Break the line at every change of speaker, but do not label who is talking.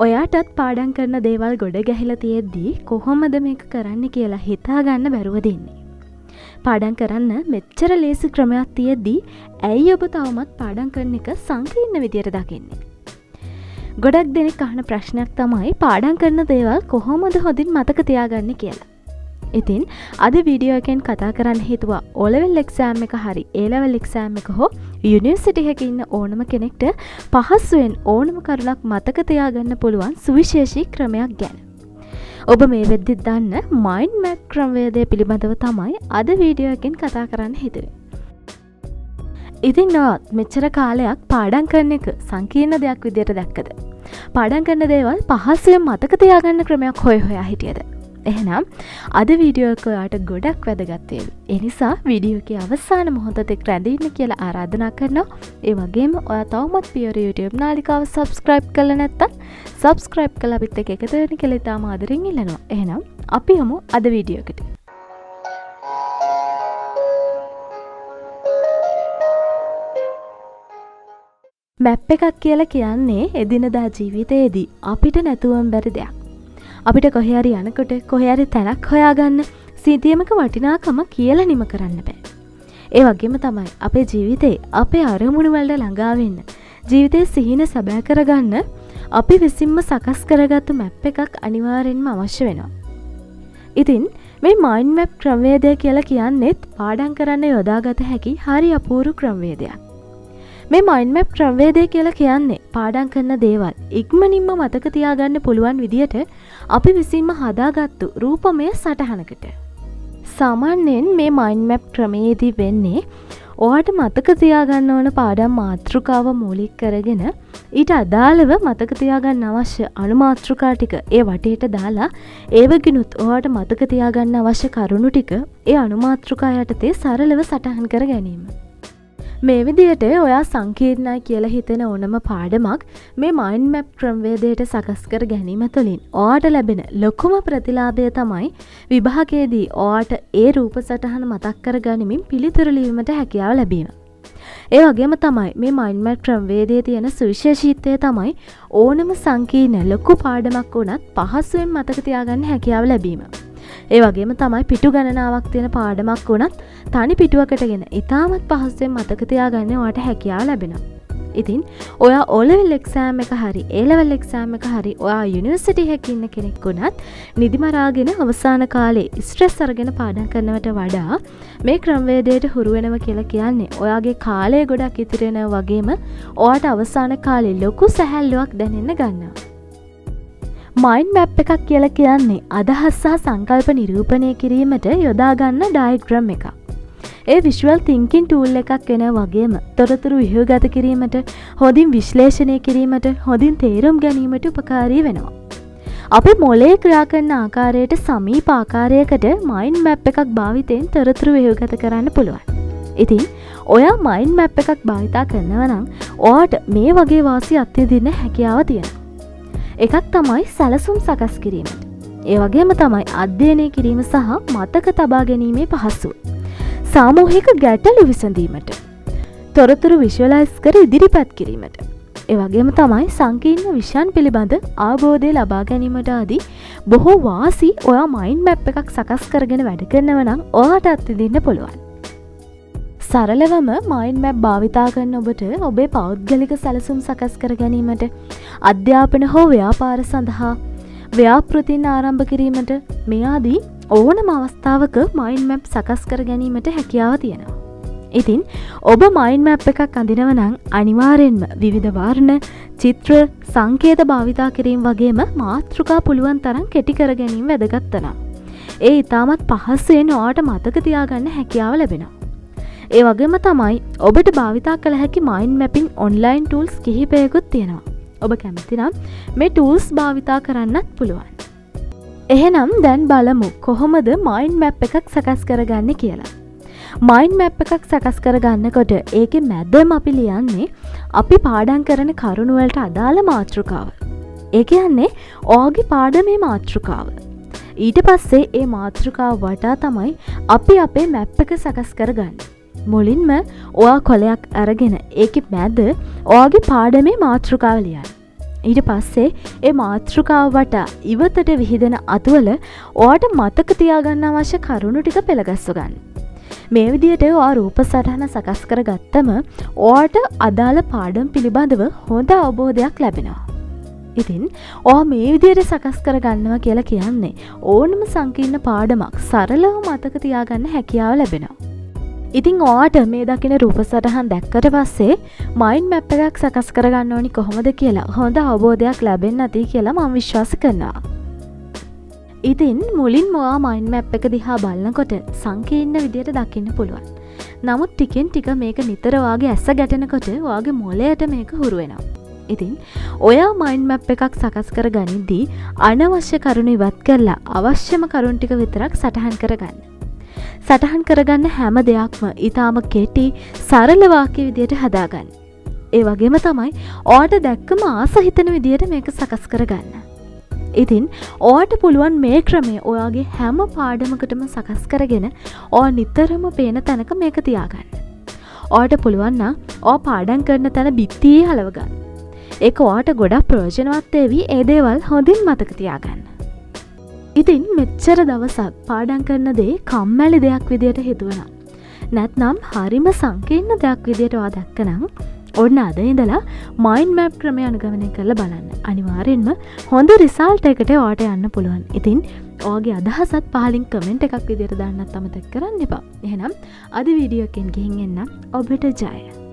ඔයාටත් පාඩම් කරන දේවල් ගොඩ ගැහිලා තියෙද්දී කොහොමද මේක කරන්න කියලා හිතා ගන්න බැරුව දෙන්නේ. පාඩම් කරන්න මෙච්චර ලේසි ක්‍රමයක් තියෙද්දී ඇයි ඔබ තවමත් පාඩම් කරන එක සංකීර්ණ විදියට දකින්නේ? ගොඩක් දෙනෙක් අහන ප්‍රශ්නයක් තමයි පාඩම් කරන දේවල් කොහොමද හොඳින් මතක තියාගන්නේ කියලා. ඉතින් අද වීඩියෝ එකෙන් කතා කරන්න හිතුවා O level exam එක හරි A level exam එක හෝ යුනිවර්සිටි එකක ඉන්න ඕනම කෙනෙක්ට පහසුවෙන් ඕනම කරුණක් මතක තියාගන්න පුළුවන් සුවිශේෂී ක්‍රමයක් ගැන. ඔබ මේ වෙද්දි දන්න mind map ක්‍රමවේදය පිළිබඳව තමයි අද වීඩියෝ එකෙන් කතා කරන්න හිතුවේ. ඉතින් නවත් මෙච්චර කාලයක් පාඩම් කරන එක සංකීර්ණ දෙයක් විදියට දැක්කද? පාඩම් කරන දේවල් පහසුවෙන් මතක තියාගන්න ක්‍රමයක් හොයා හිටියද? එහෙනම් අද වීඩියෝ එක ඔයාට ගොඩක් වැදගත් වේවි. ඒ නිසා වීඩියෝ එකේ අවසාන මොහොතේ රැඳී ඉන්න කියලා ආරාධනා කරනවා. ඒ වගේම ඔයා තවමත් පියවර YouTube නාලිකාව subscribe කරලා නැත්නම් subscribe කරලා අපිත් එක්ක එකතු වෙන්න කියලා ඉතාම ආදරෙන් ඉල්ලනවා. එහෙනම් අපි යමු අද වීඩියෝ එකට. මැප් එකක් කියලා කියන්නේ එදිනදා ජීවිතයේදී අපිට නැතුවම බැරි දෙයක්. අපිට කොහේ හරි යනකොට කොහේ හරි තැනක් හොයාගන්න සිටියමක වටිනාකම කියලා නිම කරන්න බෑ. ඒ වගේම තමයි අපේ ජීවිතේ අපේ අරමුණු වලට ළඟා වෙන්න ජීවිතේ සිහින සැබෑ කරගන්න අපි විසින්ම සකස් කරගත්තු මැප් එකක් අනිවාර්යෙන්ම අවශ්‍ය වෙනවා. ඉතින් මේ මයින්ඩ් මැප් ක්‍රමවේදය කියලා කියන්නේත් පාඩම් කරන්න යොදාගත හැකි හරි අපූර්ව ක්‍රමවේදයක්. මේ මයින්ඩ් මැප් ක්‍රමවේදය කියලා කියන්නේ පාඩම් කරන දේවල් ඉක්මනින්ම මතක තියාගන්න පුළුවන් විදියට අපි විසින්ම හදාගත්තු රූපමය සටහනකට. සාමාන්‍යයෙන් මේ මයින්ඩ් මැප් ක්‍රමයේදී වෙන්නේ ඔයාට මතක තියාගන්න ඕන පාඩම් මාතෘකාව මූලික කරගෙන ඊට අදාළව මතක තියාගන්න අවශ්‍ය අනුමාතෘකා ටික ඒ වටේට දාලා ඒවගිනුත් ඔයාට මතක තියාගන්න අවශ්‍ය කරුණු ටික ඒ අනුමාතෘකා යටතේ සරලව සටහන් කර ගැනීම. මේ විදිහට ඔයා සංකීර්ණයි කියලා හිතෙන ඕනම පාඩමක් මේ මයින්ඩ් මැප් ක්‍රමවේදයට සකස් කර ගැනීම තුළින් ඔයාට ලැබෙන ලොකුම ප්‍රතිලාභය තමයි විභාගයේදී ඔයාට ඒ රූප සටහන මතක් කර ගනිමින් පිළිතුරු ලියීමට හැකියාව ලැබීම. ඒ වගේම තමයි මේ මයින්ඩ් මැප් ක්‍රමවේදයේ තියෙන සුවිශේෂීත්වය තමයි ඕනම සංකීර්ණ ලොකු පාඩමක් වුණත් පහසුවෙන් මතක තියාගන්න හැකියාව ලැබීම. ඒ වගේම තමයි පිටු ගණනාවක් තියෙන පාඩමක් වුණත් තනි පිටුවකටගෙන ඉතාමත් පහසුවෙන් මතක තියාගන්න ඔයාට හැකියාව ලැබෙනවා. ඉතින් ඔයා O level exam එක හරි A level exam එක හරි ඔයා යුනිවර්සිටි එකක ඉන්න කෙනෙක් වුණත් නිදි මරාගෙන අවසාන කාලේ ස්ට්‍රෙස් අරගෙන පාඩම් කරනවට වඩා මේ ක්‍රමවේදයට හුරු වෙනවා කියලා කියන්නේ ඔයාගේ කාලය ගොඩක් ඉතිරි වෙනවා වගේම ඔයාට අවසාන කාලේ ලොකු සැහැල්ලුවක් දැනෙන්න ගන්නවා. මයින්ඩ් මැප් එකක් කියලා කියන්නේ අදහස් සහ සංකල්ප නිරූපණය කිරීමට යොදා ගන්න ඩයග්‍රෑම් එකක්. ඒ විෂුවල් තින්කින් ටූල් එකක් වෙන වගේම තොරතුරු විහුගත කිරීමට, හොඳින් විශ්ලේෂණය කිරීමට, හොඳින් තේරුම් ගැනීමට උපකාරී වෙනවා. අපේ මොළයේ ක්‍රියා කරන ආකාරයට සමීප ආකාරයකට මයින්ඩ් මැප් එකක් භාවිතයෙන් තොරතුරු විහුගත කරන්න පුළුවන්. ඉතින් ඔයා මයින්ඩ් මැප් එකක් භාවිතා කරනවා නම් ඔයාට මේ වගේ වාසි අත්විඳින්න හැකියාව තියෙනවා. එකක් තමයි සැලසුම් සකස් කිරීමට. ඒ වගේම තමයි අධ්‍යයනය කිරීම සහ මතක තබා ගැනීමේ පහසුව. සාමූහික ගැටලු විසඳීමට. තොරතුරු විෂුවලයිස් කර ඉදිරිපත් කිරීමට. ඒ වගේම තමයි සංකීර්ණ විෂයන් පිළිබඳ අවබෝධය ලබා ගැනීමට ආදී බොහෝ වාසි ඔයා මයින්ඩ් මැප් එකක් සකස් කරගෙන වැඩ කරනවා නම් ඔයාට අත්විඳින්න පුළුවන්. සරලවම මයින්ඩ් මැප් භාවිතා කරන ඔබට ඔබේ පෞද්ගලික සැලසුම් සකස් කර ගැනීමට, අධ්‍යාපන හෝ ව්‍යාපාර සඳහා ව්‍යාපෘතීන් ආරම්භ කිරීමට මේ ආදී ඕනම අවස්ථාවක මයින්ඩ් මැප් සකස් කර ගැනීමට හැකියාව තියෙනවා. ඉතින් ඔබ මයින්ඩ් මැප් එකක් අඳිනවා නම් අනිවාර්යෙන්ම විවිධ වර්ණ, චිත්‍ර, සංකේත භාවිතා කිරීම වගේම මාතෘකා පුළුවන් තරම් කෙටි කර ගැනීම වැදගත් වෙනවා. ඒ ඉතාමත් පහසුවෙන් ඔයාට මතක තියාගන්න හැකියාව ලැබෙනවා. ඒ වගේම තමයි ඔබට භාවිතා කළ හැකි මයින්ඩ් මැපින් ඔන්ලයින් ටූල්ස් කිහිපයකුත් තියෙනවා. ඔබ කැමති නම් මේ ටූල්ස් භාවිතා කරන්නත් පුළුවන්. එහෙනම් දැන් බලමු කොහොමද මයින්ඩ් මැප් එකක් සකස් කරගන්නේ කියලා. මයින්ඩ් මැප් එකක් සකස් කරගන්නකොට ඒකේ මැදම අපි ලියන්නේ අපි පාඩම් කරන කරුණු වලට අදාළ මාතෘකාව. ඒ කියන්නේ ඔයාගේ පාඩමේ මාතෘකාව. ඊට පස්සේ ඒ මාතෘකාව වටා තමයි අපි අපේ මැප් එක සකස් කරගන්නේ. මුලින්ම ඔයා කොලයක් අරගෙන ඒකේ මැද ඔයාගේ පාඩමේ මාතෘකාව ලියන්න. ඊට පස්සේ ඒ මාතෘකාව වටා ඉවතට විහිදෙන අතුවල ඔයාට මතක තියාගන්න අවශ්‍ය කරුණු ටික පෙළගස්ව ගන්න. මේ විදිහට ඔයා රූප සටහන සකස් කරගත්තම ඔයාට අදාළ පාඩම් පිළිබඳව හොඳ අවබෝධයක් ලැබෙනවා. ඉතින් ඔයා මේ විදිහට සකස් කරගන්නවා කියලා කියන්නේ ඕනම සංකීර්ණ පාඩමක් සරලව මතක තියාගන්න හැකියාව ලැබෙනවා. ඉතින් ඔයාට මේ දකින රූප සටහන් දැක්කට පස්සේ මයින්ඩ් මැප් එකක් සකස් කරගන්න ඕනි කොහොමද කියලා හොඳ අවබෝධයක් ලැබෙන්න ඇති කියලා මම විශ්වාස කරනවා. ඉතින් මුලින්ම ඔයා මයින්ඩ් මැප් එක දිහා බලනකොට සංකීර්ණ විදියට දකින්න පුළුවන්. නමුත් ටිකෙන් ටික මේක නිතර ඔයාගේ ඇස ගැටෙනකොට ඔයාගේ මොළයට මේක හුරු වෙනවා. ඉතින් ඔයා මයින්ඩ් මැප් එකක් සකස් කර ගනිද්දී අනවශ්‍ය කරුණු ඉවත් කරලා අවශ්‍යම කරුණු ටික විතරක් සටහන් කරගන්න. සටහන් කරගන්න හැම දෙයක්ම ඊටාම කෙටි සරල වාක්‍ය විදියට හදාගන්න. ඒ වගේම තමයි ඔයාට දැක්කම ආස හිතෙන විදියට මේක සකස් කරගන්න. ඉතින් ඔයාට පුළුවන් මේ ක්‍රමය ඔයාගේ හැම පාඩමකටම සකස් කරගෙන ඔයා නිතරම පේන තැනක මේක තියාගන්න. ඔයාට පුළුවන් නම් ඔයා පාඩම් කරන තැන බිත්තියේ හලව ගන්න. ඒක ඔයාට ගොඩක් ප්‍රයෝජනවත් වේවි ඒ දේවල් හොඳින් මතක තියාගන්න. ඉතින් මෙච්චර දවසක් පාඩම් කරන දේ කම්මැලි දෙයක් විදියට හිතුවනම් නැත්නම් හරිම සංකීර්ණ දෙයක් විදියට ඔයා දැක්කනම් ඔන්න අද ඉඳලා මයින්ඩ් මැප් ක්‍රමය අනුගමනය කරලා බලන්න. අනිවාර්යෙන්ම හොඳ රිසල්ට් එකකට ඔයාට යන්න පුළුවන්. ඉතින් ඔයාගේ අදහසත් පහලින් කමෙන්ට් එකක් විදියට දාන්නත් අමතක කරන්න එපා. එහෙනම් අද වීඩියෝ එකෙන් ගිහින් එන්න ඔබට ජය.